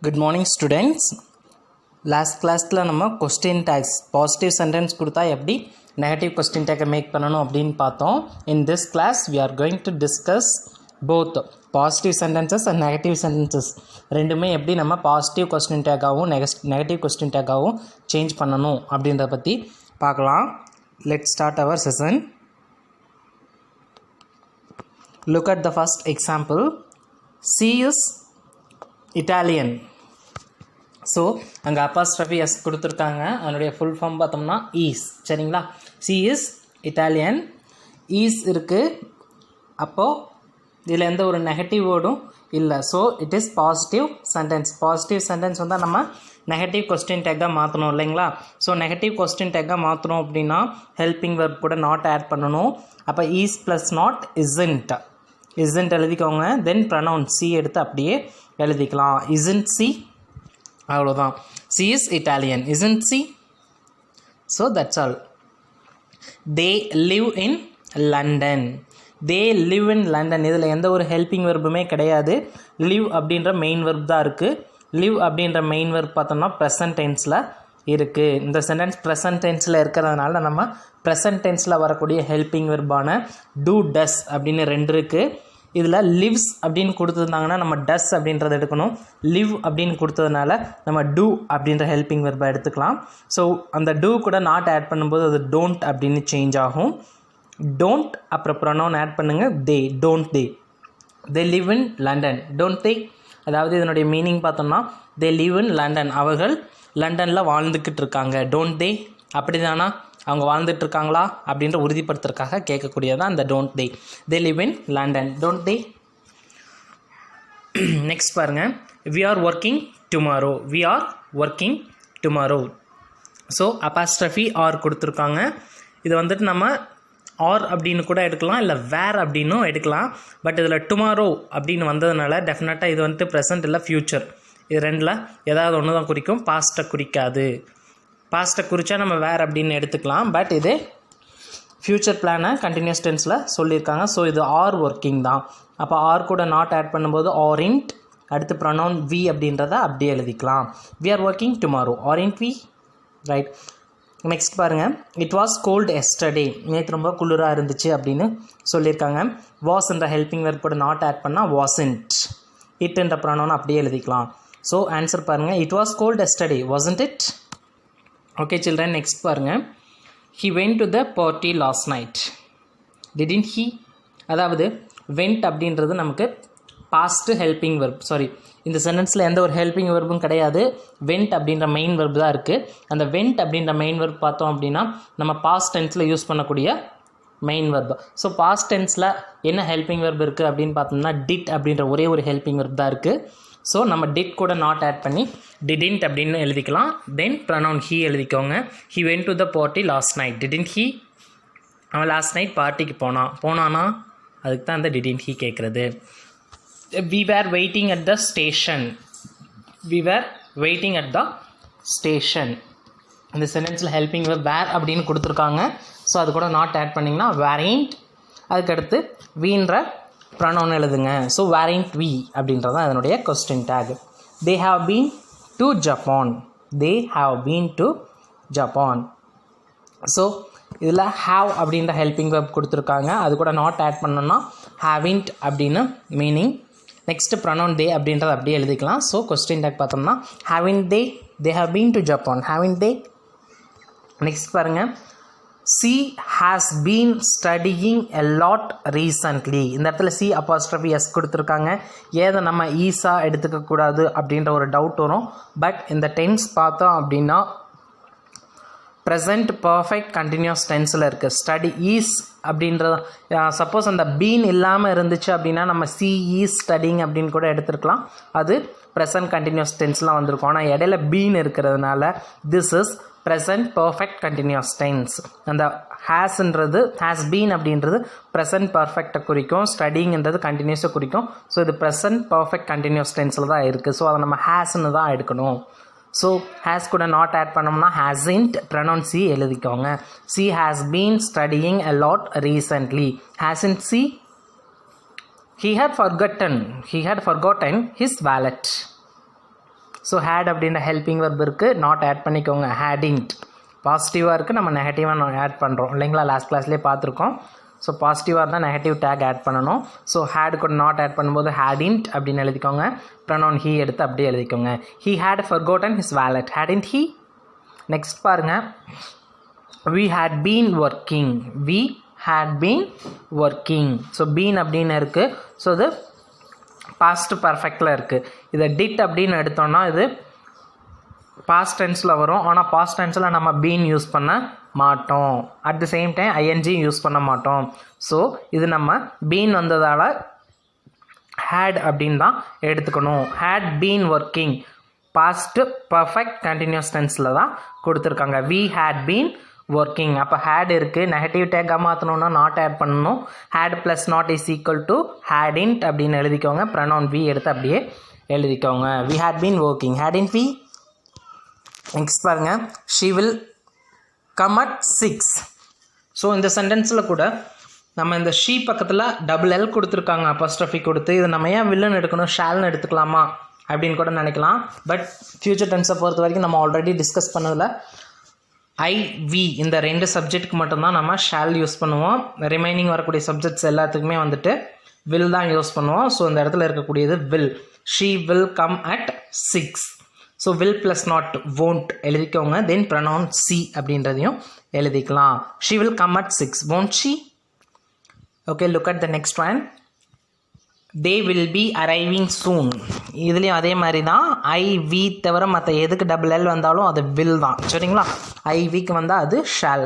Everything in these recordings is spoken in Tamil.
Good morning students. Last class நம்ம question tags positive sentence கொடுத்தா எப்படி negative question tag make பண்ணனும் அப்படினு பார்த்தோம். In this class we are going to discuss both positive sentences and negative sentences. ரெண்டுமே எப்படி நம்ம positive question tag ஆவும் negative question tag ஆவும் change பண்ணனும் அப்படின்றத பத்தி பார்க்கலாம். Let's start our session. Look at the first example. She is Italian. So அங்கே apostrophe s கொடுத்துருக்காங்க. அதனுடைய ஃபுல் ஃபார்ம் பார்த்தோம்னா ஈஸ். சரிங்களா? C is Italian. ஈஸ் இருக்குது. அப்போது இதில் எந்த ஒரு நெகட்டிவ் வேர்டும் இல்லை. So it is positive sentence. Positive sentence வந்தால் நம்ம நெகட்டிவ் கொஸ்டின் டேக்காக மாற்றணும் இல்லைங்களா? ஸோ நெகட்டிவ் கொஸ்டின் டேக்காக மாற்றணும் அப்படின்னா ஹெல்பிங் வெர்ப் கூட நாட் ஆட் பண்ணணும். அப்போ is plus not isn't. Isn't எழுதிக்கோங்க. தென் ப்ரனவுன் சி எடுத்து அப்படியே எழுதிக்கலாம். இஸ்ன்ட் சி, அவ்வளோதான். She is Italian, isn't she? So that's all. They live in London. They live in London. இதில் எந்த ஒரு ஹெல்பிங் வெர்புமே கிடையாது. லிவ் அப்படின்ற மெயின் வெர்ப் தான் இருக்குது. லிவ் அப்படின்ற மெயின் வெர்ப் பார்த்தோம்னா ப்ரெசன்ட் டென்ஸில் இருக்குது. இந்த சென்டென்ஸ் ப்ரெசன்ட் டென்ஸில் இருக்கிறதுனால நம்ம ப்ரெசன்ட் டென்ஸில் வரக்கூடிய ஹெல்பிங் வெர்பான டூ டஸ் அப்படின்னு ரெண்டு இருக்குது. இதில் லிவ்ஸ் அப்படின்னு கொடுத்துருந்தாங்கன்னா நம்ம டஸ் அப்படின்றத எடுக்கணும். லிவ் அப்படின்னு கொடுத்ததுனால நம்ம டூ அப்படின்ற ஹெல்பிங் வெர்பை எடுத்துக்கலாம். ஸோ அந்த டூ கூட நாட் ஆட் பண்ணும்போது அது டோன்ட் அப்படின்னு சேஞ்ச் ஆகும். டோன்ட் அப்புறம் ப்ரொனவுன் ஆட் பண்ணுங்கள். They, don't they. They live in London, don't they. அதாவது இதனுடைய மீனிங் பார்த்தோம்னா தே லிவ் இன் லண்டன், அவர்கள் லண்டனில் வாழ்ந்துக்கிட்டு இருக்காங்க. டோன்ட் தே, அப்படி தானா? அவங்க வாழ்ந்துட்டுருக்காங்களா அப்படின்ற உறுதிப்படுத்துறதுக்காக கேட்கக்கூடியதான் அந்த don't they. They live in London, don't they. Next பாருங்கள். We are working tomorrow. We are working tomorrow. So apostrophe are கொடுத்துருக்காங்க. இது வந்துட்டு நம்ம ஆர் அப்படின்னு கூட எடுக்கலாம், இல்லை வேர் அப்படின்னும் எடுக்கலாம். பட் இதில் டுமாரோ அப்படின்னு வந்ததுனால டெஃபினட்டாக இது வந்துட்டு ப்ரெசன்ட் இல்லை ஃப்யூச்சர். இது ரெண்டில் ஏதாவது ஒன்று தான் குறிக்கும், பாஸ்ட்டை குறிக்காது. பாஸ்ட்டை குறித்தா நம்ம வேர் அப்படின்னு எடுத்துக்கலாம். பட் இது ஃப்யூச்சர் பிளானை கண்டினியூஸ் டென்ஸில் சொல்லியிருக்காங்க. ஸோ இது ஆர் ஒர்க்கிங் தான். அப்போ ஆர் கூட நாட் ஆட் பண்ணும்போது ஆரிண்ட், அடுத்து ப்ரொனவுன் வி அப்படின்றத அப்படியே எழுதிக்கலாம். We are working tomorrow, aren't we, right. Next பாருங்கள். It was cold yesterday. நேற்று ரொம்ப குளிராக இருந்துச்சு அப்படின்னு சொல்லியிருக்காங்க. வாஸ் என்ற ஹெல்பிங் வெர்ப் கூட நாட் ஆட் பண்ணால் வாசன்ட். இட் என்ற ப்ரொனவுன் அப்படியே எழுதிக்கலாம். ஸோ ஆன்சர் பாருங்கள். It was cold yesterday, wasn't it? Okay children, next பாருங்கள். He went to the party last night. Didn't he? அதாவது வென்ட் அப்படின்றது நமக்கு பாஸ்ட்டு ஹெல்பிங் வெர்ப். சாரி, இந்த சென்டென்ஸில் எந்த ஒரு ஹெல்பிங் வெர்பும் கிடையாது. வென்ட் அப்படின்ற மெயின் வெர்ப் தான் இருக்குது. அந்த வென்ட் அப்படின்ற மெயின் வெர்ப் பார்த்தோம் அப்படின்னா நம்ம பாஸ்ட் டென்ஸில் யூஸ் பண்ணக்கூடிய மெயின் வெர்ப். ஸோ பாஸ்ட் டென்ஸில் என்ன ஹெல்பிங் வெர்ப் இருக்குது அப்படின்னு பார்த்தோம்னா டிட் அப்படின்ற ஒரே ஒரு ஹெல்பிங் வெர்ப் தான் இருக்குது. ஸோ நம்ம டிட் கூட நாட் ஆட் பண்ணி டிடின்ட் அப்படின்னு எழுதிக்கலாம். தென் ப்ரனவுன் ஹீ எழுதிக்கோங்க. He went to the party last night. Didn't he? அவன் லாஸ்ட் நைட் பார்ட்டிக்கு போனானா? அதுக்கு தான் அந்த டிடின்ட் ஹீ கேட்குறது. We were waiting at the station. We were waiting at the station. இந்த சென்டென்ஸில் ஹெல்பிங் வேர் அப்படின்னு கொடுத்துருக்காங்க. ஸோ அது கூட நாட் ஆட் பண்ணிங்கன்னா வேரிண்ட். அதுக்கடுத்து வீன்ற ப்ரனவுன் எழுதுங்க. ஸோ வேரிண்ட் வி அப்படின்றது தான் அதனுடைய question take. They have been to Japan. They have been to Japan. So இதில் ஹாவ் அப்படின்ற ஹெல்பிங் வெர்ப் கொடுத்துருக்காங்க. அது கூட நாட் ஆட் பண்ணோன்னா ஹாவின்ட் அப்படின்னு மீனிங். நெக்ஸ்ட்டு ப்ரனவுன் தே அப்படின்றத அப்படியே எழுதிக்கலாம். ஸோ கொஸ்டின் டேக் பார்த்தோம்னா ஹாவின்ட் தே, they have been to Japan, ஹாவின்ட் they. Next பாருங்கள். she has been studying a lot recently. இந்த இடத்துல சி அப்போஸ்ட்ரஃபி எஸ் கொடுத்துருக்காங்க. ஏதை நம்ம ஈஸாக எடுத்துக்கக்கூடாது அப்படின்ற ஒரு டவுட் வரும். பட் இந்த டென்ஸ் பார்த்தோம் அப்படின்னா ப்ரெசண்ட் பர்ஃபெக்ட் கண்டினியூஸ் டென்ஸில் இருக்குது. ஸ்டடி ஈஸ் அப்படின்றது சப்போஸ் அந்த பீன் இல்லாமல் இருந்துச்சு அப்படின்னா நம்ம சி ஈஸ் ஸ்டடிங் அப்படின்னு கூட எடுத்துருக்கலாம். அது ப்ரெசண்ட் கண்டினியூஸ் டென்ஸ்லாம் வந்திருக்கும். ஆனால் இடையில பீன் இருக்கிறதுனால this is present perfect continuous tense. அந்த ஹேஸ்ன்றது ஹேஸ் பீன் அப்படின்றது ப்ரெசன்ட் பர்ஃபெக்டை குறிக்கும். ஸ்டடிங்கிறது கண்டினியூஸை குறிக்கும். ஸோ இது ப்ரெசன்ட் பர்ஃபெக்ட் கண்டினியூஸ் டென்ஸில் தான் இருக்குது. ஸோ அதை நம்ம ஹேஸ்ன்னு தான் எடுக்கணும். ஸோ ஹேஸ் கூட நாட் ஆட் பண்ணோம்னா ஹேஸின்ட், ப்ரனவுன் சி எழுதிக்கோங்க. She has been studying a lot recently. Hasn't she? He had forgotten his wallet. So had அப்படின்ற ஹெல்பிங் வெர்ப் இருக்குது, நாட் ஆட் பண்ணிக்கோங்க. ஹேடின்ட் பாசிட்டிவாக இருக்குது, நம்ம நெகட்டிவாக ஆட் பண்ணுறோம் இல்லைங்களா, லாஸ்ட் கிளாஸ்லேயே பார்த்துருக்கோம். ஸோ பாசிட்டிவாக இருந்தால் நெகட்டிவ் டேக் ஆட் பண்ணணும். ஸோ ஹேட் கூட நாட் ஆட் பண்ணும்போது ஹேடின்ட் அப்படின்னு எழுதிக்கோங்க. ப்ரொனவுன் ஹீ எடுத்து அப்படியே எழுதிக்கோங்க. He had forgotten his wallet. Hadn't he? Next பாருங்கள், we had been working. we had been working. So been அப்படின்னு இருக்குது. ஸோ இது பாஸ்ட் பர்ஃபெக்டில் இருக்குது. இதை டிட் அப்படின்னு எடுத்தோம்னா இது பாஸ்ட் டென்ஸில் வரும். ஆனால் பாஸ்ட் டென்ஸில் நம்ம பீன் யூஸ் பண்ண மாட்டோம். At the same time ING use பண்ண மாட்டோம். ஸோ இது நம்ம பீன் வந்ததால் ஹேட் அப்படின்னு தான் எடுத்துக்கணும். Had been working past perfect continuous டென்ஸில் தான் கொடுத்துருக்காங்க. we had been working. அப்போ ஹேட் இருக்குது, நெகட்டிவ் டேக்காக மாற்றணுன்னா நாட் ஆட் பண்ணணும். Had plus not is equal to hadn't அப்படின்னு எழுதிக்கோங்க. ப்ரொனவுன் வி எடுத்து அப்படியே எழுதிக்கோங்க. we had been working. hadn't we? Next பாருங்கள், she will come at 6. So இந்த சென்டென்ஸில் கூட நம்ம இந்த ஷீ பக்கத்தில் டபுள் எல் கொடுத்துருக்காங்க, அப்போஸ்ட்ரோஃபி கொடுத்து. இது நம்ம ஏன் வில்லுன்னு எடுக்கணும், ஷால்னு எடுத்துக்கலாமா அப்படின்னு கூட நினைக்கலாம். பட் ஃப்யூச்சர் டென்ஸை பொறுத்த வரைக்கும் நம்ம ஆல்ரெடி டிஸ்கஸ் பண்ணதில் ஐவி இந்த ரெண்டு சப்ஜெக்ட்டுக்கு மட்டும்தான் நம்ம ஷால் யூஸ் பண்ணுவோம். ரிமைனிங் வரக்கூடிய சப்ஜெக்ட்ஸ் எல்லாத்துக்குமே வந்துட்டு வில் தான் யூஸ் பண்ணுவோம். ஸோ இந்த இடத்துல இருக்கக்கூடியது will. She will come at 6. So will plus not won't எழுதிக்கோங்க. தென் ப்ரொனவுன் சி அப்படின்றதையும் எழுதிக்கலாம். She will come at 6. won't she? Okay, look at the next one. they will be arriving soon. இதுலேயும் அதே மாதிரி தான். ஐவி தவிர மற்ற எதுக்கு டபுள் எல் வந்தாலும் அது வில் தான். சரிங்களா, ஐவிக்கு வந்தால் அது ஷால்.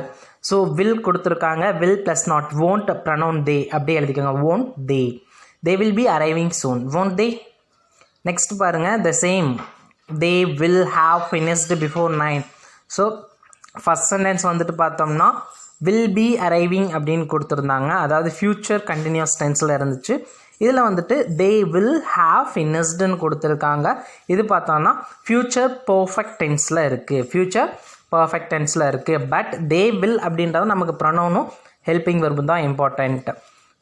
ஸோ வில் கொடுத்துருக்காங்க. Will plus not won't pronoun they அப்படியே எழுதிக்கோங்க. won't they? they will be arriving soon. won't they? Next பாருங்கள், the same. they will have finished before 9. So first sentence வந்துட்டு பார்த்தோம்னா will be arriving அப்படின்னு கொடுத்துருந்தாங்க. அதாவது ஃப்யூச்சர் கண்டினியூஸ் டென்ஸில் இருந்துச்சு. இதில் வந்துட்டு they will have finishedன்னு கொடுத்துருக்காங்க. இது பார்த்தோம்னா ஃப்யூச்சர் பர்ஃபெக்ட் டென்ஸில் இருக்குது. ஃப்யூச்சர் பர்ஃபெக்ட் டென்ஸில் இருக்குது. பட் they will அப்படின்றது நமக்கு ப்ரொனவுனும் ஹெல்பிங் வெர்பும் தான் important.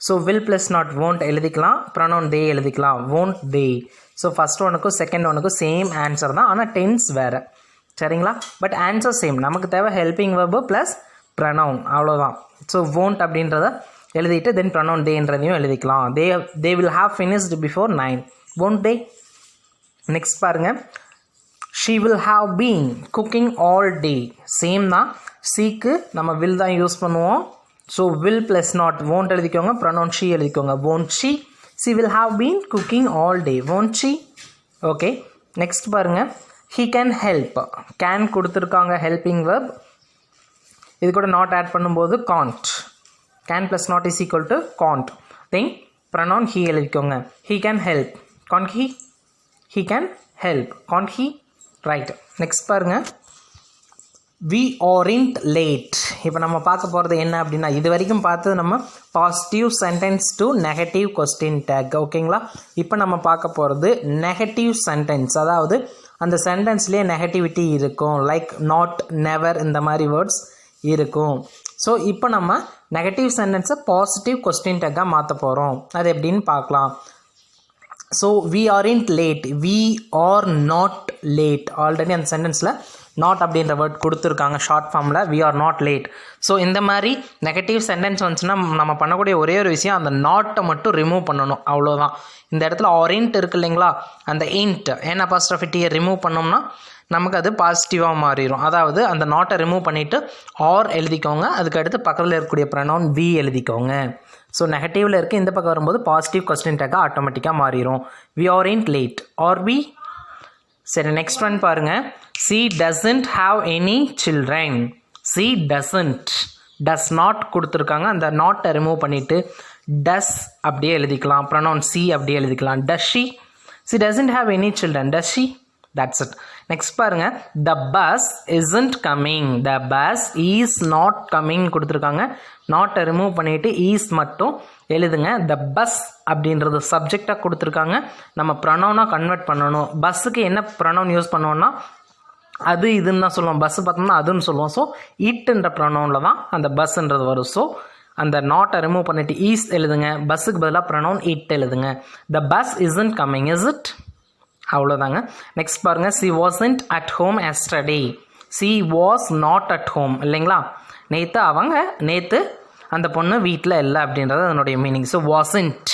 So will plus not won't எழுதிக்கலாம். ப்ரொனவுன் they எழுதிக்கலாம். won't they? ஸோ ஃபஸ்ட் ஒனுக்கும் செகண்ட் ஒனுக்கும் சேம் ஆன்சர் தான், ஆனால் டென்ஸ் வேறு. சரிங்களா, பட் ஆன்சர் சேம். நமக்கு தேவை ஹெல்பிங் வெர்பு ப்ளஸ் ப்ரொனவுன், அவ்வளோதான். ஸோ won't அப்படின்றத எழுதிட்டு தென் ப்ரொனவுன் தேன்றதையும் எழுதிக்கலாம். they will have finished before 9. won't they? Next பாருங்கள், she will have been cooking all day. Same தான். சீக்கு நம்ம will தான் யூஸ் பண்ணுவோம். So will plus not won't எழுதிக்கோங்க. ப்ரொனவுன் she எழுதிக்கோங்க. won't she? she will have been cooking all day. won't she? Okay, next பாருங்கள், he can help. can கொடுத்துருக்காங்க ஹெல்பிங் வெர்ப். இது கூட நாட் ஆட் பண்ணும்போது can't. can plus not is equal to can't. then pronoun he எழுதிக்கோங்க. he can help. can't he? he can help. can't he? right. next பாருங்க, we aren't late. இப்போ நம்ம பார்க்க போகிறது என்ன அப்படின்னா, இது வரைக்கும் பார்த்தது நம்ம positive sentence to negative question take. ஓகேங்களா, இப்போ நம்ம பார்க்க போகிறது நெகட்டிவ் சென்டென்ஸ். அதாவது அந்த சென்டென்ஸ்லேயே நெகட்டிவிட்டி இருக்கும். லைக் நாட், நெவர் இந்த மாதிரி வேர்ட்ஸ் இருக்கும். ஸோ இப்போ நம்ம நெகட்டிவ் சென்டென்ஸை பாசிட்டிவ் கொஸ்டின் டேக்காக மாற்ற போகிறோம். அது எப்படின்னு பார்க்கலாம். So we aren't late. we are not late. Already அந்த சென்டென்ஸில் நாட் அப்படின்ற வேர்ட் கொடுத்துருக்காங்க ஷார்ட் ஃபார்மில். we are not late. So இந்த மாதிரி நெகட்டிவ் சென்டென்ஸ் வந்துச்சுன்னா நம்ம பண்ணக்கூடிய ஒரே ஒரு விஷயம், அந்த நாட்டை மட்டும் ரிமூவ் பண்ணணும், அவ்வளோதான். இந்த இடத்துல ஆரிண்ட் இருக்கு இல்லைங்களா, அந்த இன்ட் என் அப்பாஸ்ட்ரோஃபிட்டியை ரிமூவ் பண்ணோம்னா நமக்கு அது பாசிட்டிவாக மாறிடும். அதாவது அந்த நாட்டை ரிமூவ் பண்ணிவிட்டு ஆர் எழுதிக்கோங்க. அதுக்கு அடுத்து பக்கத்தில் இருக்கக்கூடிய ப்ரொனவுன் வி எழுதிக்கோங்க. ஸோ நெகட்டிவில் இருக்குது, இந்த பக்கம் வரும்போது பாசிட்டிவ் கொஸ்டின் டேக்காக ஆட்டோமேட்டிக்காக மாறிடும். we aren't late. are we? சரி, நெக்ஸ்ட் ஒன் பாருங்கள், she doesn't have any children. she doesn't, does not கொடுத்துருக்காங்க. அந்த நாட்டை ரிமூவ் பண்ணிவிட்டு does அப்படியே எழுதிக்கலாம். ப்ரொனவுன் சி அப்படியே எழுதிக்கலாம். does she? she doesn't have any children. does she? that's it. Next பாருங்கள், the bus isn't coming. the bus is not coming கொடுத்துருக்காங்க. நாட்டை ரிமூவ் பண்ணிவிட்டு ஈஸ் மட்டும் எழுதுங்க. the bus அப்படின்றது சப்ஜெக்டாக கொடுத்துருக்காங்க. நம்ம ப்ரொனவுனாக கன்வெர்ட் பண்ணணும். பஸ்ஸுக்கு என்ன ப்ரொனவுன் யூஸ் பண்ணுவோன்னா அது இதுன்னு தான் சொல்லுவோம். பஸ்ஸு பார்த்தோம்னா அதுன்னு சொல்லுவோம். ஸோ இட்ன்ற ப்ரொனவுனில் தான் அந்த பஸ்ன்றது வரும். ஸோ அந்த நாட்டை ரிமூவ் பண்ணிவிட்டு ஈஸ் எழுதுங்க. பஸ்ஸுக்கு பதிலாக ப்ரொனவுன் இட் எழுதுங்க. the bus isn't coming. is it? அவ்வளோதாங்க. நெக்ஸ்ட் பாருங்கள், she wasn't at home yesterday. She was not at home இல்லைங்களா, நேற்று அந்த பொண்ணு வீட்டில் இல்லை அப்படின்றது அதனுடைய மீனிங். ஸோ வாசன்ட்,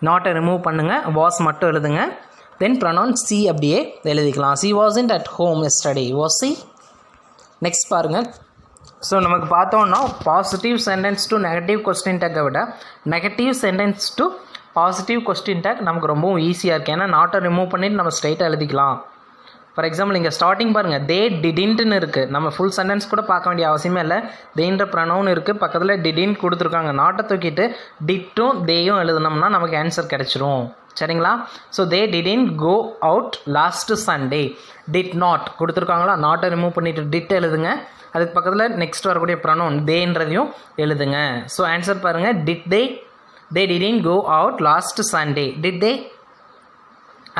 நாட்டை ரிமூவ் பண்ணுங்கள், வாஸ் மட்டும் எழுதுங்க. தென் ப்ரொனவுன் சி அப்படியே எழுதிக்கலாம். She wasn't at home yesterday, was she. Next பாருங்கள், ஸோ நமக்கு பார்த்தோன்னா positive sentence to negative question டேக்கை விட negative sentence to positive question take நமக்கு ரொம்பவும் ஈஸியாக இருக்குது. ஏன்னா நாட்டை ரிமூவ் பண்ணிவிட்டு நம்ம ஸ்ட்ரைட்டாக எழுதிக்கலாம். ஃபார் எக்ஸாம்பிள் இங்கே ஸ்டார்டிங் பாருங்கள், தே டிடின்ட்டுன்னு இருக்குது. நம்ம ஃபுல் சென்டென்ஸ் கூட பார்க்க வேண்டிய அவசியமே இல்லை. தேன்ற ப்ரொனவுன் இருக்குது, பக்கத்தில் டிடின்ட் கொடுத்துருக்காங்க. நாட்டை தூக்கிட்டு டிட்டும் தேயும் எழுதுனோம்னா நமக்கு ஆன்சர் கிடச்சிரும். சரிங்களா? So they didn't go out last Sunday. Did not கொடுத்துருக்காங்களா, நாட்டை ரிமூவ் பண்ணிவிட்டு டிட் எழுதுங்க. அதுக்கு பக்கத்தில் நெக்ஸ்ட் வரக்கூடிய ப்ரொனவுன் தேன்றதையும் எழுதுங்க. ஸோ ஆன்சர் பாருங்கள், did they didn't go out last Sunday. Did they,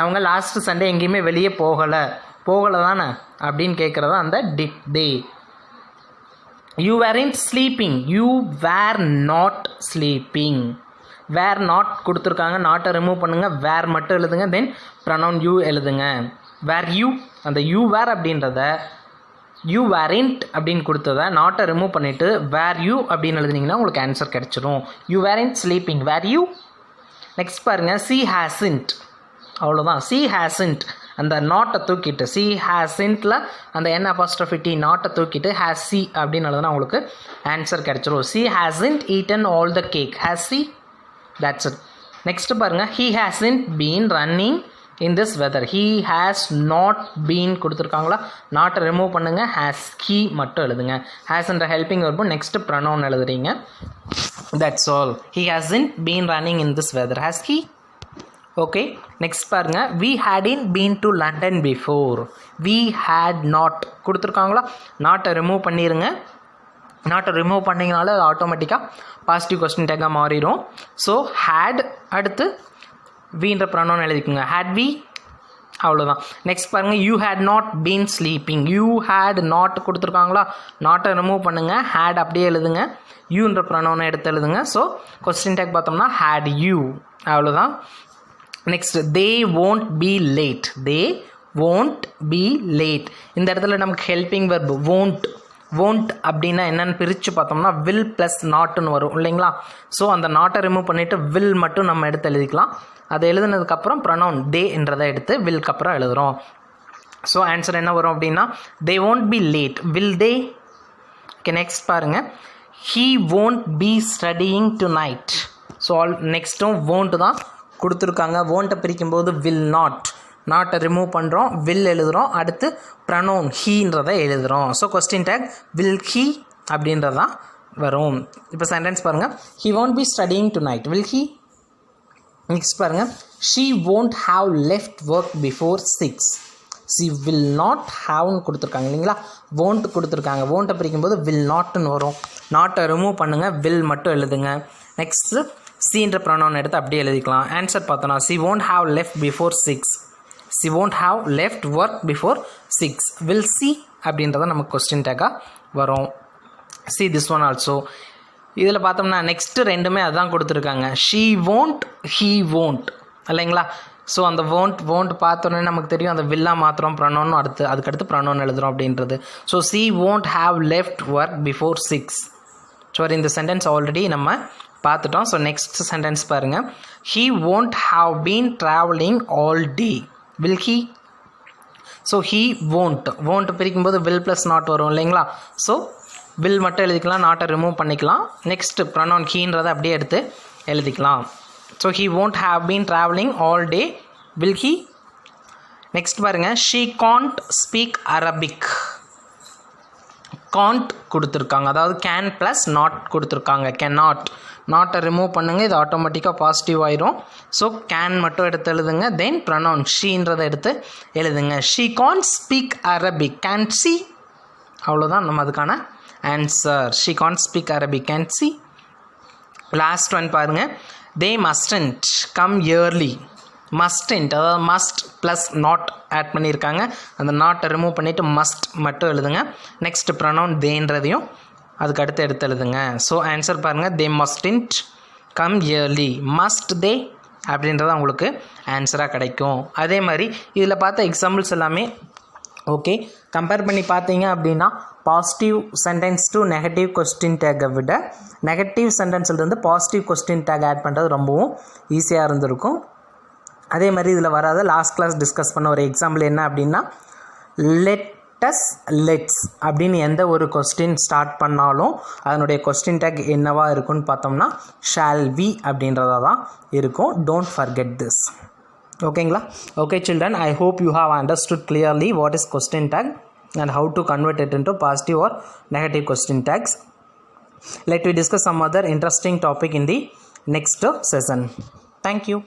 அவங்க லாஸ்ட் சண்டே எங்கேயுமே வெளியே போகலை தானே அப்படின்னு கேட்குறதா அந்த did they. You weren't sleeping. You were not sleeping. Were not கொடுத்துருக்காங்க, நாட்டை ரிமூவ் பண்ணுங்கள், வேர் மட்டும் எழுதுங்க. தென் ப்ரொனவுன் யூ எழுதுங்க. வேர் யூ, அந்த யூ வேர் அப்படின்றத யூ வேரண்ட் அப்படின்னு கொடுத்ததை நாட்டை ரிமூவ் பண்ணிவிட்டு வேர் யூ அப்படின்னு எழுதுனீங்கன்னா உங்களுக்கு ஆன்சர் கிடச்சிரும். You weren't sleeping, were you. Next பாருங்கள், சி ஹேசன்ட். அவ்வளோதான், சி ஹேசன்ட் அந்த நாட்டை தூக்கிட்டு, சி ஹேசன்ட்டில் அந்த என் அப்பாஸ்ட்ரோஃபி டி நாட்டை தூக்கிட்டு ஹேஸ் சி அப்படின்னு எழுதுனா உங்களுக்கு ஆன்சர் கிடச்சிரும். She hasn't eaten all the cake, has she, that's it. Next பாருங்கள், he hasn't been running in this weather. He has not been கொடுத்துருக்காங்களா, நாட்டை ரிமூவ் பண்ணுங்கள், ஹேஸ் ஹீ மட்டும் எழுதுங்க. ஹேஸ்ன்ற ஹெல்பிங் வர்பு நெக்ஸ்ட் ப்ரொனவுன் எழுதுறீங்க. That's all. He hasn't been running in this weather, has he. Okay, next பாருங்கள், we hadn't been to London before. We had not கொடுத்துருக்காங்களா, நாட்டை ரிமூவ் பண்ணிடுங்க. நாட்டை ரிமூவ் பண்ணிங்கனால அது ஆட்டோமேட்டிக்காக பாசிட்டிவ் கொஸ்டின் டேக்காக மாறிடும். ஸோ ஹேட் அடுத்து வீன்ற ப்ரொனவுன் எழுதிக்குங்க, ஹேட் வி. அவ்வளோதான். நெக்ஸ்ட் பாருங்கள், you had not been sleeping. You had not கொடுத்துருக்காங்களா, நாட்டை ரிமூவ் பண்ணுங்கள், ஹேட் அப்படியே எழுதுங்க, யூன்ற ப்ரொனவுனை எடுத்து எழுதுங்க. ஸோ கொஸ்டின் டேக் பார்த்தோம்னா ஹேட் யூ. அவ்வளோதான். Next, they won't be late. They won't be late. இந்த இடத்துல நமக்கு ஹெல்பிங் வெர்ப் won't அப்படின்னா என்னென்னு பிரித்து பார்த்தோம்னா வில் ப்ளஸ் நாட்டுன்னு வரும் இல்லைங்களா. ஸோ அந்த நாட்டை ரிமூவ் பண்ணிவிட்டு வில் மட்டும் நம்ம எடுத்து எழுதிக்கலாம். அதை எழுதுனதுக்கப்புறம் ப்ரொனவுன் தே என்றதை எடுத்து வில்க்கு அப்புறம் எழுதுகிறோம். ஸோ ஆன்சர் என்ன வரும் அப்படின்னா they won't be late. Will they. Okay, next பாருங்கள், he won't be studying tonight. So நெக்ஸ்ட்டும் won't தான் கொடுத்துருக்காங்க. won't பிரிக்கும்போது will not, நாட்டை ரிமூவ் பண்ணுறோம், வில் எழுதுகிறோம், அடுத்து ப்ரனவுன் ஹீன்றதை எழுதுகிறோம். So question tag will he அப்படின்றதான் வரும். இப்போ சென்டென்ஸ் பாருங்கள், he won't be studying tonight, will he. Next பாருங்கள், she won't have left work before 6. she will not haveன்னு கொடுத்துருக்காங்க இல்லைங்களா, won't கொடுத்துருக்காங்க. won't பிரிக்கும்போது will notன்னு வரும், நாட்டை ரிமூவ் பண்ணுங்கள், will மட்டும் எழுதுங்க. நெக்ஸ்ட்டு சீன்ற ப்ரொனவுன் எடுத்து அப்படியே எழுதிக்கலாம். ஆன்சர் பார்த்தோன்னா she won't have left before 6. she won't have left work before 6. will see அப்படின்றத நமக்கு கொஸ்டின் டேக்காக வரும். see this one also. இதில் பார்த்தோம்னா நெக்ஸ்ட்டு ரெண்டுமே அதுதான் கொடுத்துருக்காங்க, she won't, he won't இல்லைங்களா. ஸோ அந்த won't பார்த்தோன்னே நமக்கு தெரியும் அந்த வில்லாக மாத்திரம் ப்ரனவுன் அதுக்கடுத்து ப்ரனவுன் எழுதுகிறோம் அப்படின்றது. So she won't have left work before 6. So இந்த சென்டென்ஸ் ஆல்ரெடி நம்ம பார்த்துட்டோம். ஸோ நெக்ஸ்ட் சென்டென்ஸ் பாருங்கள், he won't have been traveling all day. will he. So he won't பிரிக்கும்போது will ப்ளஸ் நாட் வரும் இல்லைங்களா. ஸோ will மட்டும் எழுதிக்கலாம், நாட்டை ரிமூவ் பண்ணிக்கலாம். நெக்ஸ்ட் ப்ரனவுன் ஹீன்றதை அப்படியே எடுத்து எழுதிக்கலாம். So he won't have been traveling all day. will he. Next பாருங்கள், she can't speak Arabic. can't கொடுத்துருக்காங்க, அதாவது can ப்ளஸ் நாட் கொடுத்துருக்காங்க, cannot. நாட்டை ரிமூவ் பண்ணுங்கள், இது ஆட்டோமேட்டிக்காக பாசிட்டிவ் ஆயிரும். ஸோ கேன் மட்டும் எடுத்து எழுதுங்க. தென் ப்ரனவுன் ஷீன்றதை எடுத்து எழுதுங்க. she can't speak Arabic, can she. அவ்வளோதான் நம்ம அதுக்கான answer. she can't speak Arabic, can she. Last one பாருங்கள், they mustn't come early. mustn't அதாவது மஸ்ட் ப்ளஸ் நாட் ஆட் பண்ணியிருக்காங்க, அந்த நாட்டை ரிமூவ் பண்ணிவிட்டு மஸ்ட் மட்டும் எழுதுங்க. நெக்ஸ்ட் ப்ரனவுன் தேன்றதையும் அதுக்கு அடுத்து எடுத்து எழுதுங்க. ஸோ ஆன்சர் பாருங்கள், they mustn't come early. must they அப்படின்றது உங்களுக்கு ஆன்சராக கிடைக்கும். அதே மாதிரி இதில் பார்த்த எக்ஸாம்பிள்ஸ் எல்லாமே ஓகே. கம்பேர் பண்ணி பார்த்தீங்க அப்படின்னா positive sentence to negative question டேக்கை விட நெகட்டிவ் சென்டென்ஸ்லேருந்து பாசிட்டிவ் கொஸ்டின் டேக் ஆட் பண்ணுறது ரொம்பவும் ஈஸியாக இருந்திருக்கும். அதே மாதிரி இதில் வராத லாஸ்ட் கிளாஸ் டிஸ்கஸ் பண்ண ஒரு எக்ஸாம்பிள் என்ன அப்படின்னா லெட்ஸ் அப்படின்னு எந்த ஒரு கொஸ்டின் ஸ்டார்ட் பண்ணாலும் அதனுடைய கொஸ்டின் டேக் என்னவா இருக்குன்னு பார்த்தோம்னா ஷால் வி அப்படின்றதா தான் இருக்கும். Don't forget this. ஓகேங்களா? Okay children, I hope you have understood clearly what is question tag and how to convert it into positive or negative question tags. Let me discuss some other interesting topic in the next session. Thank you.